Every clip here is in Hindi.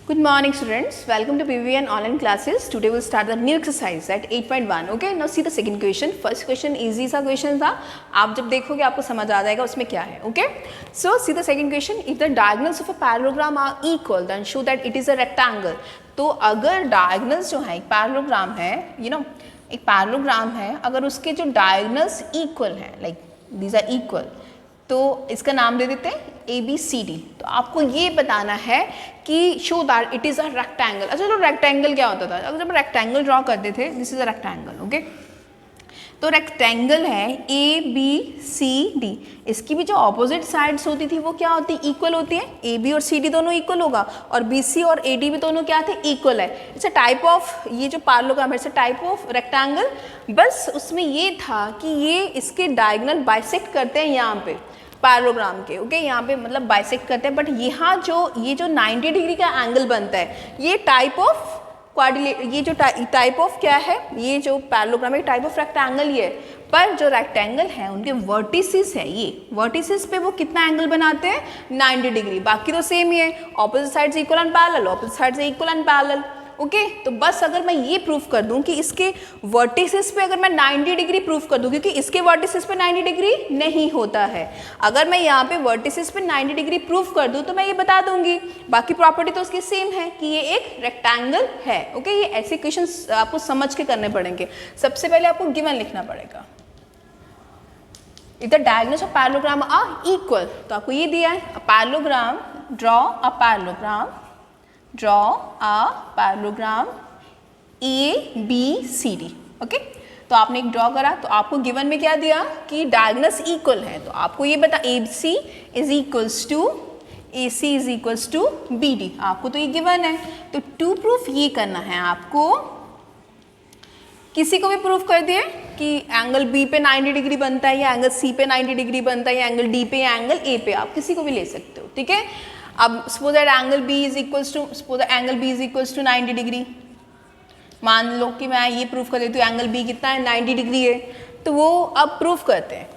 Good morning students, welcome to PVN online classes. Today we'll start the new exercise at 8.1. Okay, now see the second question. First question easy सा question था, आप जब देखोगे आपको समझ आ जाएगा उसमें क्या है. Okay, so see the second question. If the diagonals of a parallelogram are equal, then show that it is a rectangle. तो अगर diagonals जो है एक parallelogram है, एक parallelogram है, अगर उसके जो diagonals equal हैं, like these are equal, तो इसका नाम दे देते हैं ABCD. तो आपको ये बताना है कि show that it is a rectangle. अच्छा तो रेक्टेंगल क्या होता था? अगर जब रेक्टेंगल ड्रॉ करते थे, this is a rectangle. Okay, तो रेक्टेंगल है ABCD. इसकी भी जो ऑपोजिट साइड्स होती थी वो क्या होती? इक्वल होती है. AB और CD दोनों इक्वल होगा और BC और AD भी दोनों क्या थे? इक्वल है. इट्स अ टाइप ऑफ, ये जो पैरेललोग्राम है it's a type of rectangle. बस उसमें ये था कि ये इसके डायगोनल बाइसेक्ट करते हैं यहाँ पे पैरेललोग्राम के. ओके, यहाँ पे मतलब बाइसेक्ट करते हैं. बट यहाँ ये जो 90 डिग्री का एंगल बनता है, ये टाइप ऑफ ये जो टाइप ऑफ क्या है, ये जो पैरेललोग्राम है टाइप ऑफ रेक्टेंगल ही है. पर जो रेक्टेंगल है उनके वर्टिसेस है, ये वर्टिसेस पे वो कितना एंगल बनाते हैं? 90 डिग्री. बाकी तो सेम ही है, ऑपोजिट साइड से equal and parallel, opposite side से इक्वल एंड पैरेलल. ओके, तो बस अगर मैं ये प्रूफ कर दूं कि इसके वर्टिसेस पे अगर मैं 90 डिग्री प्रूफ कर दूं, क्योंकि इसके वर्टिसेस पे 90 डिग्री नहीं होता है, अगर मैं यहाँ पे वर्टिसेस पे 90 डिग्री प्रूफ कर दूं तो मैं ये बता दूंगी. बाकी प्रॉपर्टी तो उसकी सेम है कि ये एक रेक्टेंगल है. ओके, ये ऐसे क्वेश्चंस आपको समझ के करने पड़ेंगे. सबसे पहले आपको गिवन लिखना पड़ेगा. If the diagonals of parallelogram are equal, तो आपको ये दिया है parallelogram, draw a parallelogram, draw a parallelogram ABCD. Okay, तो आपने एक ड्रॉ करा तो आपको गिवन में क्या दिया कि डायगोनल्स इक्वल है. तो आपको ये बता ABC is equals to AC is equals to BD. आपको तो ये गिवन है. तो टू प्रूफ ये करना है आपको, किसी को भी प्रूफ कर दिए कि एंगल B पे 90 डिग्री बनता है या एंगल C पे 90 डिग्री बनता है या एंगल D पे या एंगल A पे, आप किसी को भी ले सकते हो. ठीक है, अब suppose that angle B is equals to 90 degree. मान लो कि मैं ये प्रूफ कर देती हूँ एंगल B कितना है? 90 डिग्री है. तो वो अब प्रूफ करते हैं.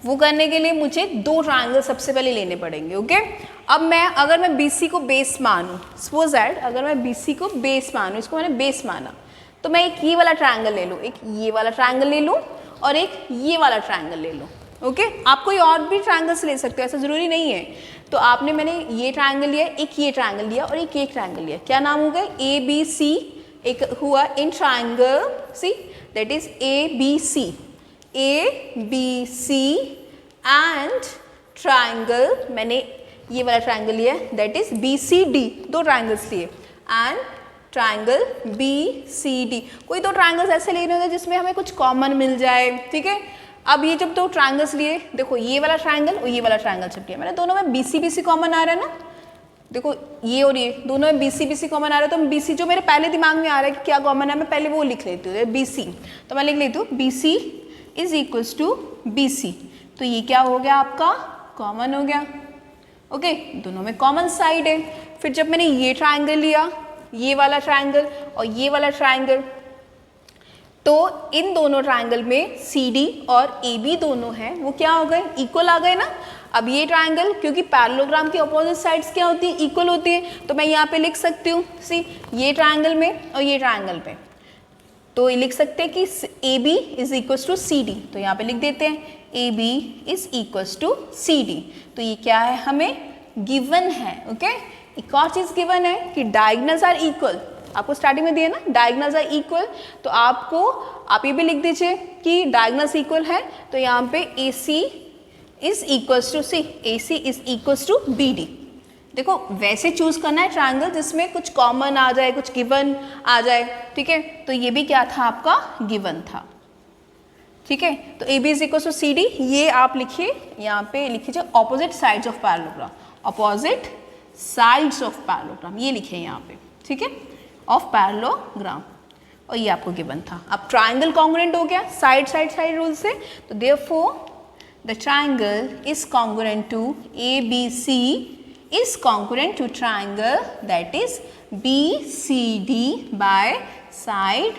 वो करने के लिए मुझे दो ट्रायंगल सबसे पहले लेने पड़ेंगे. ओके, अब अगर मैं BC को बेस मानूँ, सपोज दैट अगर मैं BC को बेस मानूँ, इसको मैंने बेस माना, तो मैं एक ये वाला ट्रायंगल ले लूँ, एक ये वाला ट्रायंगल ले लूँ और एक ये वाला ट्रायंगल ले लूँ. ओके, आप कोई और भी ट्रायंगल्स ले सकते हो, ऐसा ज़रूरी नहीं है. तो मैंने ये ट्रायंगल लिया, एक ये ट्रायंगल लिया और एक ये ट्रायंगल लिया. क्या नाम हो गया? ABC. एक हुआ in triangle C, that is ABC and triangle, मैंने ये वाला ट्रायंगल लिया, दैट इज BCD. दो ट्रायंगल्स लिए एंड ट्रायंगल BCD. कोई दो ट्रायंगल्स ऐसे लेने होंगे जिसमें हमें कुछ कॉमन मिल जाए. ठीक है, अब ये जब दो ट्रायंगल्स लिए, देखो ये वाला ट्रायंगल और ये वाला ट्रायंगल जब लिया मैंने, दोनों में BC कॉमन आ रहा है ना. देखो ये और ये दोनों में BC कॉमन आ रहा है. तो BC जो मेरे पहले दिमाग में आ रहा है कि क्या कॉमन है, मैं पहले वो लिख लेती हूँ BC. तो मैं लिख लेती हूँ BC is equals to BC. तो ये क्या हो गया? आपका कॉमन हो गया. ओके, दोनों में कॉमन साइड है. फिर जब मैंने ये ट्रायंगल लिया, ये वाला ट्रायंगल और ये वाला ट्रायंगल, तो इन दोनों ट्रायंगल में CD और AB दोनों हैं, वो क्या हो गए? इक्वल आ गए ना. अब ये ट्रायंगल, क्योंकि पैरेललोग्राम की अपोजिट साइड्स क्या होती है? इक्वल होती है. तो मैं यहाँ पे लिख सकती हूँ सी, ये ट्रायंगल में और ये ट्रायंगल पे, तो ये लिख सकते हैं कि AB is equals to CD. तो यहाँ पे लिख देते हैं AB is equals to CD. तो ये क्या है? हमें गिवन है. ओके, एक और चीज़ गिवन है कि डायगोनल्स आर इक्वल. आपको स्टार्टिंग में दिया ना डायगोनल्स आर इक्वल, तो आप ये भी लिख दीजिए कि डायगोनल्स इक्वल है. तो यहाँ पे AC is equals to C, AC is equals to BD. देखो वैसे चूज करना है ट्रायंगल जिसमें कुछ कॉमन आ जाए, कुछ गिवन आ जाए. ठीक है, तो ये भी क्या था? आपका गिवन था. ठीक है, तो AB is equals to CD. ये आप लिखिए, यहाँ पे लिखिए opposite sides of parallelogram, opposite sides of parallelogram, ये लिखे यहाँ पे. ठीक है, ऑफ पैरेललोग्राम, और ये आपको गिवन था. अब ट्रायंगल कॉन्ग्रुएंट हो गया साइड रूल से. तो therefore the triangle is congruent to ABC is congruent to triangle that is BCD by side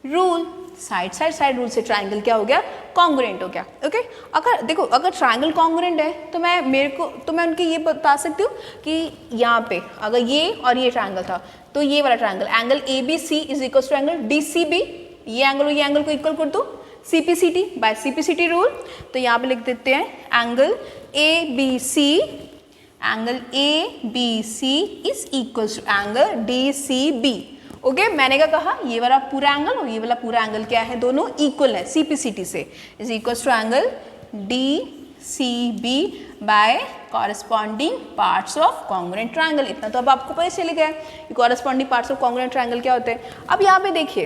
rule. Side rule से ट्राइंगल क्या हो गया, कॉन्ग्रुएंट हो गया। ओके, अगर देखो अगर ट्राइंगल कॉन्ग्रुएंट है तो मैं उनके ये बता सकती हूँ कि यहाँ पे अगर ये और ये ट्राइंगल था तो ये वाला triangle angle A B C is equal to angle D C B, ये एंगल को इक्वल कर दो CPCT बाय CPCT रूल। तो यहाँ पे लिख देते हैं angle ABC is equal to angle DCB। Okay, मैंने क्या कहा, ये वाला पूरा एंगल और ये वाला पूरा एंगल क्या है, दोनों इक्वल है CPCT से, is equal to angle DCB by corresponding parts of congruent triangle. इतना तो अब आपको पता चल गया है कि corresponding parts of congruent triangle क्या होते हैं। अब यहाँ पे देखिए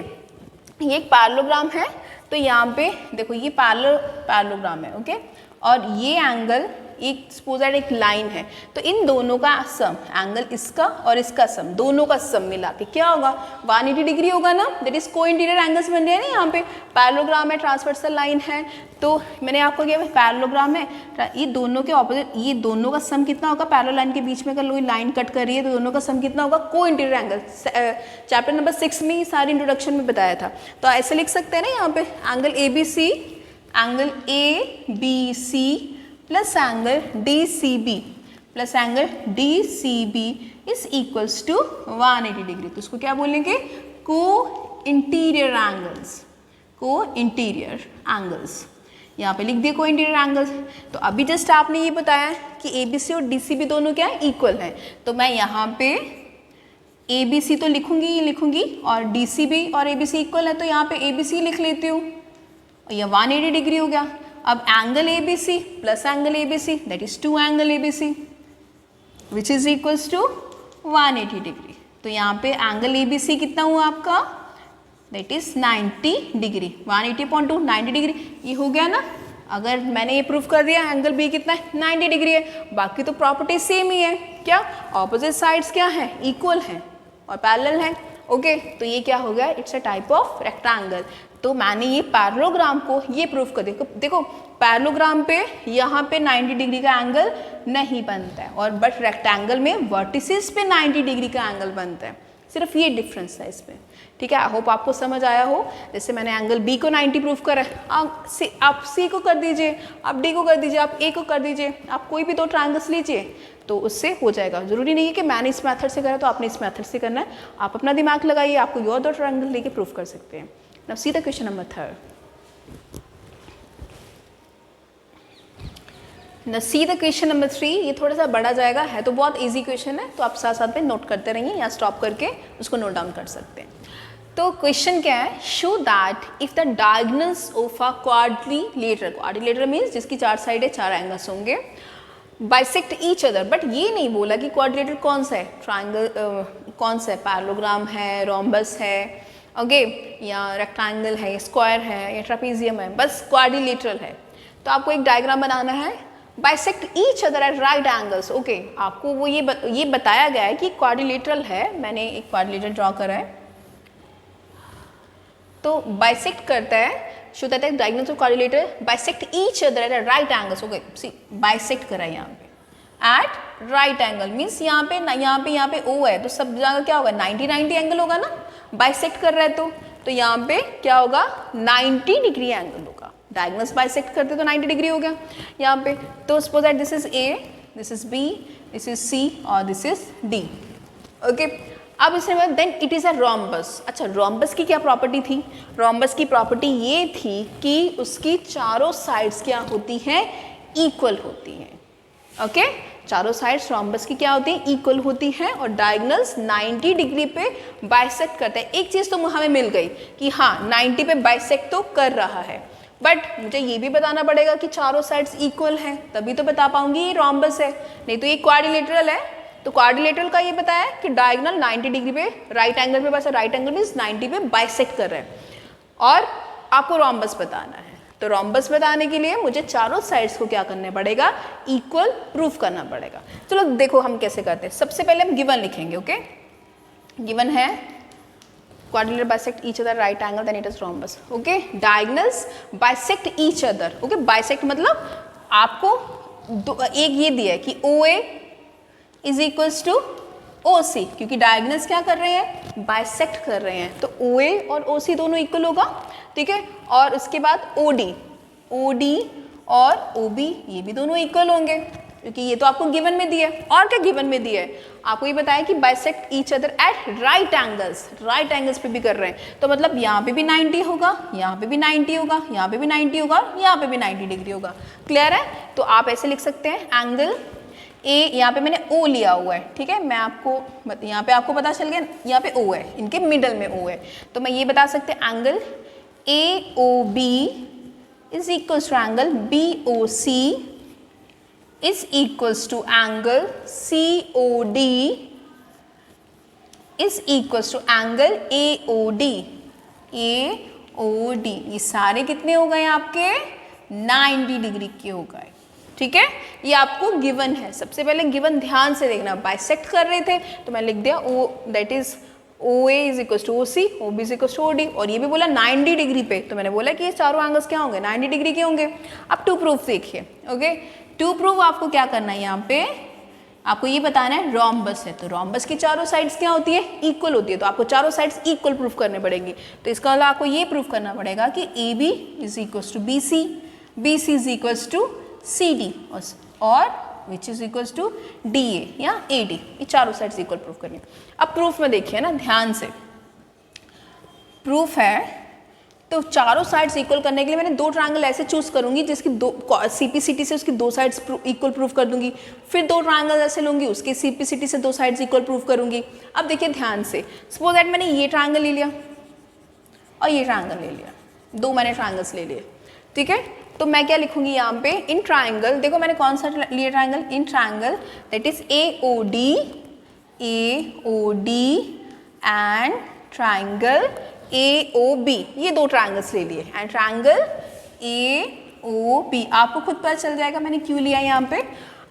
ये एक पैरेललोग्राम है, तो यहाँ पे देखो ये पैरेललोग्राम है। ओके, और ये एंगल एक सपोज दैट एक लाइन है, तो इन दोनों का सम, एंगल इसका और इसका सम, दोनों का सम मिला के क्या होगा, 180 डिग्री होगा ना। दैट इज को इंटीरियर एंगल्स बन रहे हैं ना। यहाँ पे पैरेललोग्राम है, ट्रांसवर्सल लाइन है, तो मैंने आपको क्या पैरेललोग्राम है, ये दोनों के ऑपोजिट, ये दोनों का सम कितना होगा, पैरेलल लाइन के बीच में अगर कोई लाइन कट कर रही है तो दोनों का सम कितना होगा, को इंटीरियर एंगल। चैप्टर नंबर 6 में सारी इंट्रोडक्शन में बताया था। तो ऐसे लिख सकते हैं ना यहाँ पे angle ABC plus angle DCB is equals to 180 degree. तो उसको क्या बोलेंगे, को इंटीरियर एंगल्स। यहाँ पे लिख दिए को इंटीरियर एंगल्स। तो अभी जस्ट आपने ये बताया कि ABC और DCB दोनों क्या है, इक्वल है। तो मैं यहाँ पे ABC तो लिखूंगी और DCB और ABC इक्वल है, तो यहाँ पे ABC लिख लेती हूँ, यह 180 डिग्री हो गया। अब angle ABC plus angle ABC that is 2 angle ABC which is equals to 180 degree. तो यहाँ पे एंगल ABC कितना हुआ आपका, दैट इज 90 डिग्री, 180.2 90 डिग्री, ये हो गया ना। अगर मैंने ये प्रूफ कर दिया एंगल B कितना है, 90 डिग्री है, बाकी तो प्रॉपर्टी सेम ही है। क्या, ऑपोजिट साइड्स क्या है, इक्वल है और पैरेलल है। ओके, तो ये क्या हो गया, it's a type of rectangle. तो मैंने ये पैरेललोग्राम को ये प्रूफ कर दिया। देखो पैरेललोग्राम पे यहाँ पे 90 डिग्री का एंगल नहीं बनता है, और बट रेक्टेंगल में वर्टिसेस पे 90 डिग्री का एंगल बनता है, सिर्फ ये डिफरेंस है इसमें। ठीक है, आई होप आपको समझ आया हो। जैसे मैंने एंगल B को 90 प्रूफ करा है, आप C को कर दीजिए, आप D को कर दीजिए, आप A को कर दीजिए, आप कोई भी दो ट्रायंगल्स लीजिए तो उससे हो जाएगा। जरूरी नहीं है कि मैंने इस मेथड से करा तो आपने इस मेथड से करना है, आप अपना दिमाग लगाइए, आपको और दो ट्रायंगल लेके प्रूफ कर सकते हैं। Now see the question number 3. Now see the question number 3. ये थोड़ा सा बड़ा जाएगा, है तो बहुत इजी क्वेश्चन है, तो आप साथ साथ में नोट करते रहिए या स्टॉप करके उसको नोट डाउन कर सकते हैं। तो क्वेश्चन क्या है, show that if the diagonals of a quadrilateral means जिसकी 4 साइड है, 4 एंगल्स होंगे, बाइसेक्ट ईच अदर। बट ये नहीं बोला कि क्वाड्रिलेटर कौन सा है, ट्राइंगल कौन सा है, पैरेललोग्राम है, रोम्बस है, ओके, या रेक्टेंगल है, स्क्वायर है, या ट्रापेजियम है, बस क्वाड्रिलेटरल है। तो आपको एक डायग्राम बनाना है, bisect each other at right angles. Okay, आपको वो ये बताया गया है कि क्वाड्रिलेटरल है, मैंने एक क्वाड्रिलेटर ड्रॉ करा है, तो बाइसेक्ट करता है, show that the diagonals of quadrilateral bisect each other at right angles. Okay, see bisect करा है यहाँ पे एट राइट एंगल, मीन्स यहाँ पे O है, तो सब जगह क्या होगा, 90 एंगल होगा ना, बाइसेक्ट कर रहा है तो यहाँ पे क्या होगा, 90 डिग्री एंगल होगा। डायगोनल्स बाइसेक्ट करते तो 90 डिग्री हो गया यहाँ पे। तो suppose that this is A, this is B, this is C और दिस इज D। ओके, अब इसके बाद then it is a rhombus. अच्छा, रोम्बस की क्या प्रॉपर्टी थी, रोम्बस की प्रॉपर्टी ये थी कि उसकी चारों साइड्स क्या होती हैं, इक्वल होती हैं। ओके, चारों साइड्स रोम्बस की क्या होती है, इक्वल होती है, और डायगोनल्स 90 डिग्री पे बाइसेक्ट करते हैं। एक चीज़ तो हमें मिल गई कि हाँ 90 पे बाइसेक्ट तो कर रहा है, बट मुझे ये भी बताना पड़ेगा कि चारों साइड्स इक्वल हैं, तभी तो बता पाऊंगी ये रोम्बस है, नहीं तो ये क्वाड्रिलेटरल है। तो क्वाड्रिलेटरल का ये बताया कि डायगोनल 90 डिग्री पे राइट एंगल पे, बस राइट एंगल मीन्स 90 पे बाइसेक्ट कर रहे हैं, और आपको रोम्बस बताना है। तो रोम्बस बताने के लिए मुझे चारों साइड्स को क्या करना पड़ेगा, इक्वल प्रूफ करना पड़ेगा। चलो देखो हम कैसे करते हैं। सबसे पहले हम गिवन लिखेंगे। ओके, गिवन है quadrilateral bisect each other right angle then it is rhombus. Okay, diagonals bisect each other. Okay, bisect मतलब आपको एक ये दिया है कि OA is equals to O C, क्योंकि डायगोनल्स क्या कर रहे हैं, बाइसेक्ट कर रहे हैं, तो ओ ए और ओ सी दोनों इक्वल होगा, ठीक है। और उसके बाद ओ डी और ओ बी ये भी दोनों इक्वल होंगे, क्योंकि ये तो आपको गिवन में दिया है। और क्या गिवन में दिया है, आपको ये बताया कि bisect each other at right angles पे भी कर रहे हैं, तो मतलब यहाँ पे भी 90 होगा, यहाँ पे भी 90 होगा, यहाँ पे भी 90 होगा, यहाँ पे भी 90 डिग्री होगा। क्लियर है? तो आप ऐसे लिख सकते हैं एंगल ए, यहाँ पे मैंने ओ लिया हुआ है, ठीक है, मैं आपको यहाँ पे आपको पता चल गया, यहाँ पे ओ है, इनके मिडल में ओ है, तो मैं ये बता सकते हैं angle A O B is equals to angle BOC is equals to angle COD is equals to angle AOD। ये सारे कितने हो गए आपके, 90 डिग्री के हो गए, ठीक है। ये आपको गिवन है, सबसे पहले गिवन ध्यान से देखना, बाइसेक्ट कर रहे थे तो मैं लिख दिया O, that is O A is equal to O C, O B is equal to O D, और ये भी बोला 90 डिग्री पे, तो मैंने बोला कि ये चारों एंगल्स क्या होंगे, 90 डिग्री के होंगे। अब टू प्रूफ देखिए, ओके, टू प्रूफ आपको क्या करना है, यहाँ पे आपको ये बताना है रोम्बस है, तो रोम्बस की चारों साइड्स क्या होती है, इक्वल होती है, तो आपको चारों साइड्स इक्वल प्रूफ करने पड़ेंगी। तो इसका मतलब आपको ये प्रूफ करना पड़ेगा कि A B is equal to B C is equal to C D, और which is equals to D A या ए डी, ये चारों साइड्स इक्वल प्रूफ करनी। अब प्रूफ में देखिए ना ध्यान से, प्रूफ है तो चारों साइड्स इक्वल करने के लिए मैंने दो ट्रायंगल ऐसे चूज करूंगी जिसकी दो सीपीसीटी से उसकी दो साइड्स इक्वल प्रूफ कर दूंगी, फिर दो ट्रायंगल ऐसे लूंगी उसके सीपीसीटी से दो साइड्स इक्वल प्रूफ करूंगी। अब देखिए ध्यान से, सपोज दैट मैंने ये ट्रायंगल ले लिया और ये ट्रायंगल ले लिया, दो मैंने ट्रायंगल्स ले लिए, ठीक है, तो मैं क्या लिखूंगी यहाँ पे, इन ट्रायंगल, देखो मैंने कौन सा लिया triangle, in triangle that is A O D and triangle A O B, ये दो ट्रायंगल्स ले लिए, and triangle A O B, आपको खुद पता चल जाएगा मैंने क्यों लिया यहाँ पे।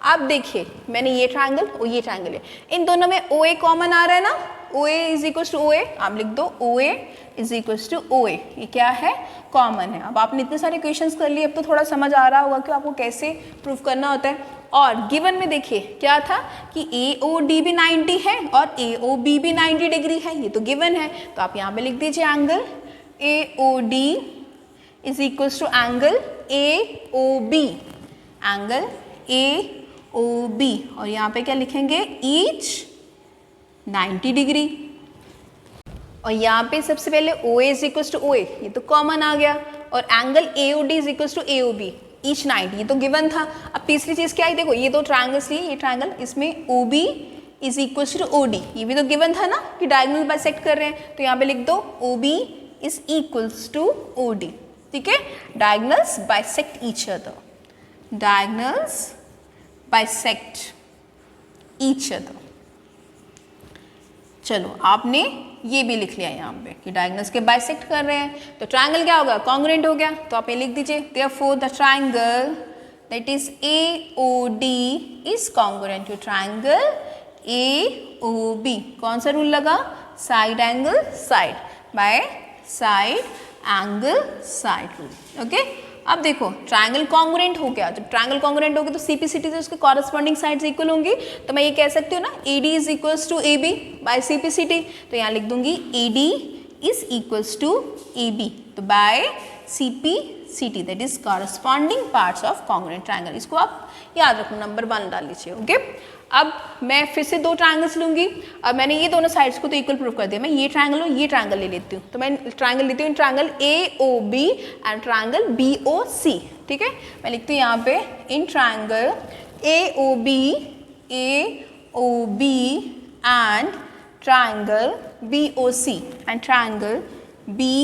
अब देखिए मैंने ये ट्रायंगल और ये ट्रायंगल है, इन दोनों में ओ ए कॉमन आ रहा है ना, ओ A is equal to O ए, आप लिख दो ओ A is equal to O A, ये क्या है, कॉमन है। अब आपने इतने सारे क्वेश्चंस कर लिए, अब तो थोड़ा समझ आ रहा होगा कि आपको कैसे प्रूफ करना होता है। और गिवन में देखिए क्या था कि ए ओ डी भी 90 है और ए ओ बी भी 90 डिग्री है, ये तो गिवन है, तो आप यहाँ पे लिख दीजिए angle A O D is equal to angle A O B, angle A O B, और यहाँ पे क्या लिखेंगे, ईच 90 डिग्री, और यहाँ पे सबसे पहले O A is equal to O A, ये तो कॉमन आ गया, और angle A O D is equal to A O B, each 90, ये तो गिवन था। अब तीसरी चीज क्या है, देखो ये दो ट्रायंगल्स लिए, ये ट्रायंगल, इसमें O B is equal to O D, ये भी तो गिवन था ना कि डायगोनल बाइसेक्ट कर रहे हैं, तो यहाँ पे लिख दो O B is equals to O D, ठीक है, diagonals bisect each other, diagonals bisect each other. चलो आपने ये भी लिख लिया यहाँ पे कि डायगोनल्स के बाइसेक्ट कर रहे हैं, तो ट्रायंगल क्या होगा, कॉन्ग्रुएंट हो गया, तो आप ये लिख दीजिए therefore the triangle that is A O D is congruent to triangle A O B. कौन सा रूल लगा, side angle side by side angle side rule, okay. अब देखो ट्रायंगल कॉन्ग्रुएंट हो गया, जब ट्रायंगल कॉन्ग्रुएंट हो गया तो सीपीसीटी से उसके कॉरेस्पॉन्डिंग साइड्स इक्वल होंगी, तो मैं ये कह सकती हूँ ना A D is equals to A B by CPCT, तो यहाँ लिख दूंगी A D is equals to A B, तो by CPCT that is corresponding parts of congruent triangle, इसको आप याद रखो, नंबर 1 डाल लीजिए, ओके। अब मैं फिर से दो ट्रायंगल्स लूंगी, अब मैंने ये दोनों साइड्स को तो इक्वल प्रूफ कर दिया, मैं ये ट्रायंगल और ये ट्रायंगल ले लेती हूँ, तो मैं ट्रायंगल लेती हूँ triangle A O B and triangle B O C, ठीक है, मैं लिखती हूँ यहाँ पे in triangle A O B and triangle B O C and triangle B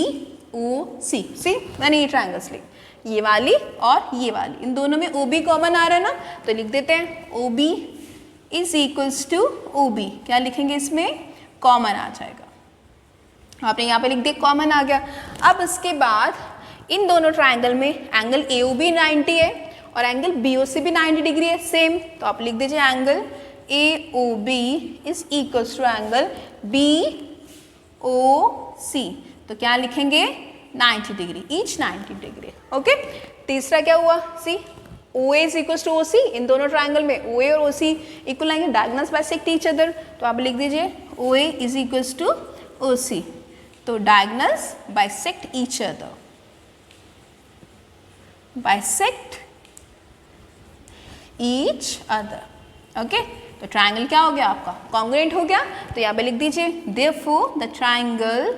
O C, see मैंने ये ट्रायंगल्स ली, ये वाली और ये वाली, इन दोनों में ओ बी कॉमन आ रहा है ना, तो लिख देते हैं O B is equals to O B, क्या लिखेंगे इसमें, कॉमन आ जाएगा, आपने यहाँ पे लिख दिया कॉमन आ गया। अब इसके बाद इन दोनों ट्रायंगल में एंगल ए ओ बी 90 है और एंगल बी ओ सी भी 90 डिग्री है सेम, तो आप लिख दीजिए angle A O B is equals to angle B O C, तो क्या लिखेंगे 90 डिग्री, ईच 90 डिग्री, ओके। तीसरा क्या हुआ, सी ओ A is equal to O सी, इन दोनों ट्राइंगल में ओ ए और ओ सी इक्वल आएंगे, डायगोनल्स बाइसेक्ट ईच अदर, तो आप लिख दीजिए ओ A is equal to O C, तो diagonals bisect each other, bisect each other, okay. तो ट्राइंगल क्या हो गया आपका, कॉन्ग्रुएंट हो गया, तो यहाँ पे लिख दीजिए therefore the triangle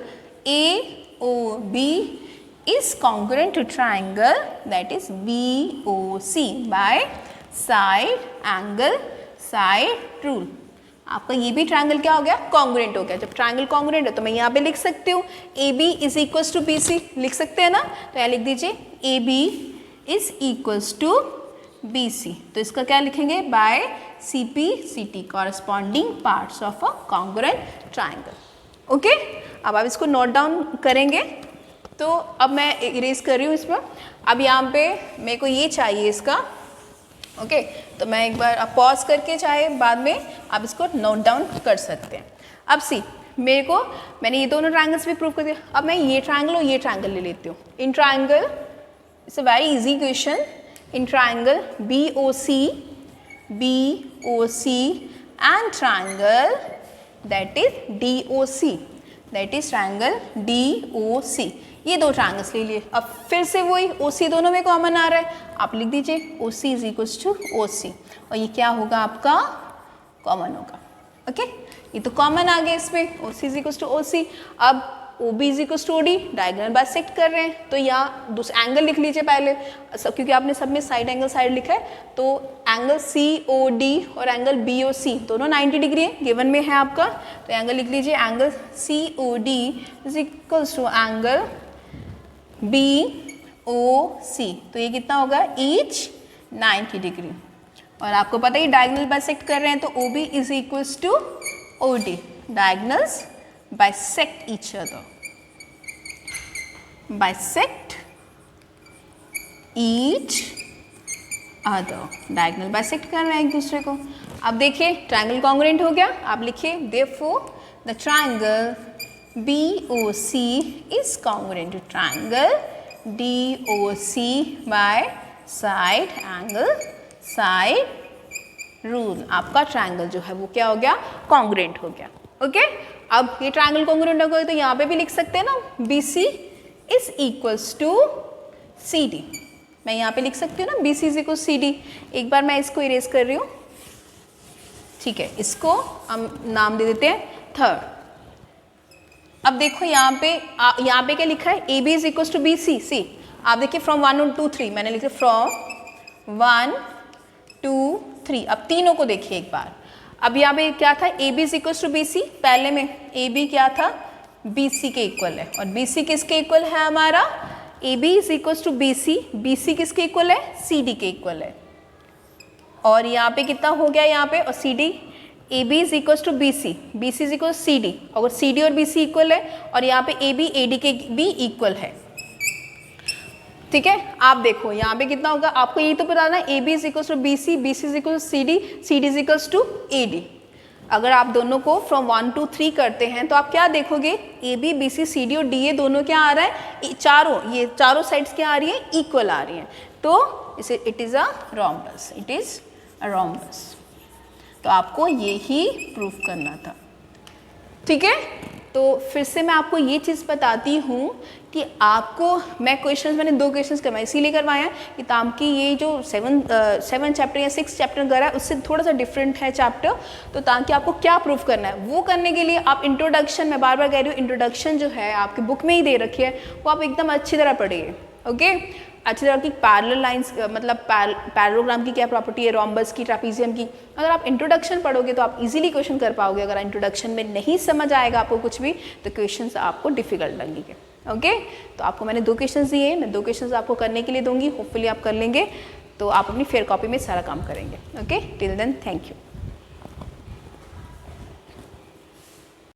AOB is congruent to triangle that is BOC by side angle side rule। आपका ये भी ट्राइंगल क्या हो गया, कॉन्ग्रुएंट हो गया। जब ट्राइंगल कॉन्ग्रुएंट है तो मैं यहाँ पे लिख सकती हूँ AB is equals to BC, लिख सकते हैं ना, तो यहाँ लिख दीजिए AB is equals to BC, तो इसका क्या लिखेंगे, by CP/CT corresponding parts of a congruent triangle. Okay, अब आप इसको नोट डाउन करेंगे। तो अब मैं इरेज कर रही हूँ इसमें, अब यहाँ पे मेरे को ये चाहिए इसका, ओके, तो मैं एक बार आप पॉज करके चाहे बाद में आप इसको नोट डाउन कर सकते हैं। अब सी मेरे को, मैंने ये दोनों ट्राइंगल्स भी प्रूव कर दिया, अब मैं ये ट्राइंगल और ये ट्राइंगल ले लेती हूँ। In triangle it's a very easy question, in triangle BOC and triangle that is DOC, that is triangle DOC, ये दो ट्राइंगल्स ले लिए। अब फिर से वही OC दोनों में कॉमन आ रहा है, आप लिख दीजिए OC is equal to OC, और ये क्या होगा आपका, कॉमन होगा। ओके, ये तो कॉमन आ गया इसमें, OC is equal to OC। अब OB is equal to OD, diagonal bisect कर रहे हैं, तो यहाँ दूसरा एंगल लिख लीजिए पहले, क्योंकि आपने सब में साइड एंगल साइड लिखा है, तो एंगल COD और एंगल BOC दोनों 90 डिग्री है, गिवन में है आपका, तो एंगल लिख लीजिए angle COD is equal to angle BOC, तो ये कितना होगा, ईच 90 डिग्री। और आपको पता है डायगोनल बाइसेक्ट कर रहे हैं, तो OB is equal to OD, diagonals bisect each other, bisect each other, diagonal bisect कर रहे हैं एक दूसरे को। अब देखिए ट्राइंगल कॉन्ग्रुएंट हो गया, आप लिखिए therefore the triangle BOC is congruent to triangle DOC by side angle side rule। आपका ट्राइंगल जो है वो क्या हो गया, कॉन्ग्रुएंट हो गया। ओके, अब ये ट्राइंगल कॉन्ग्रुएंट हो गया, तो यहाँ पे भी लिख सकते हैं ना BC is equals to CD, मैं यहाँ पे लिख सकती हूँ ना BC इज इक्वल CD। एक बार मैं इसको इरेज कर रही हूँ, ठीक है, इसको हम नाम दे देते हैं थर्ड। अब देखो यहाँ पे क्या लिखा है, AB is equals to BC। See आप देखिए फ्रॉम 1 2 3, मैंने लिखा फ्रॉम 1 2 3। अब तीनों को देखिए एक बार, अब यहाँ पे क्या था, AB is equal to BC, पहले में AB क्या था, BC के इक्वल है, और BC किसके इक्वल है हमारा, AB is equal to BC, BC किसके इक्वल है, CD के इक्वल है। और यहाँ पे कितना हो गया यहाँ पे, और CD, AB is equal to BC, BC is equal CD, अगर CD और BC इक्वल है, और यहाँ पे AB AD के भी इक्वल है। ठीक है, आप देखो यहाँ पे कितना होगा, आपको ये तो पता ना, AB is equal to BC, BC is equal to CD, CD is equal to AD। अगर आप दोनों को फ्रॉम 1 2 3 करते हैं तो आप क्या देखोगे, AB BC CD और DA दोनों क्या आ रहा है, ये चारों साइड्स क्या आ रही है, इक्वल आ रही हैं, तो इसे it is a rhombus, it is a rhombus. तो आपको ये ही प्रूफ करना था। ठीक है, तो फिर से मैं आपको ये चीज़ बताती हूँ कि आपको मैंने 2 क्वेश्चंस करवाए, इसीलिए करवाए हैं कि ताकि ये जो 7 चैप्टर या 6 चैप्टर करा है उससे थोड़ा सा डिफरेंट है चैप्टर, तो ताकि आपको क्या प्रूफ करना है वो करने के लिए आप इंट्रोडक्शन, मैं बार बार कह रही हूँ, इंट्रोडक्शन जो है आपकी बुक में ही दे रखी है, वो आप एकदम अच्छी तरह पढ़िए। ओके, अच्छी तरह की पैरेलल लाइंस, मतलब पैरेललोग्राम की क्या प्रॉपर्टी है, रोम्बस की, ट्रापीजियम की, अगर आप इंट्रोडक्शन पढ़ोगे तो आप इजीली क्वेश्चन कर पाओगे। अगर इंट्रोडक्शन में नहीं समझ आएगा आपको कुछ भी, तो क्वेश्चंस आपको डिफिकल्ट लगेंगे। ओके, तो आपको मैंने 2 क्वेश्चंस दिए, मैं 2 क्वेश्चंस आपको करने के लिए दूंगी, होपफुली आप कर लेंगे, तो आप अपनी फेयर कॉपी में सारा काम करेंगे। Okay, till then thank you.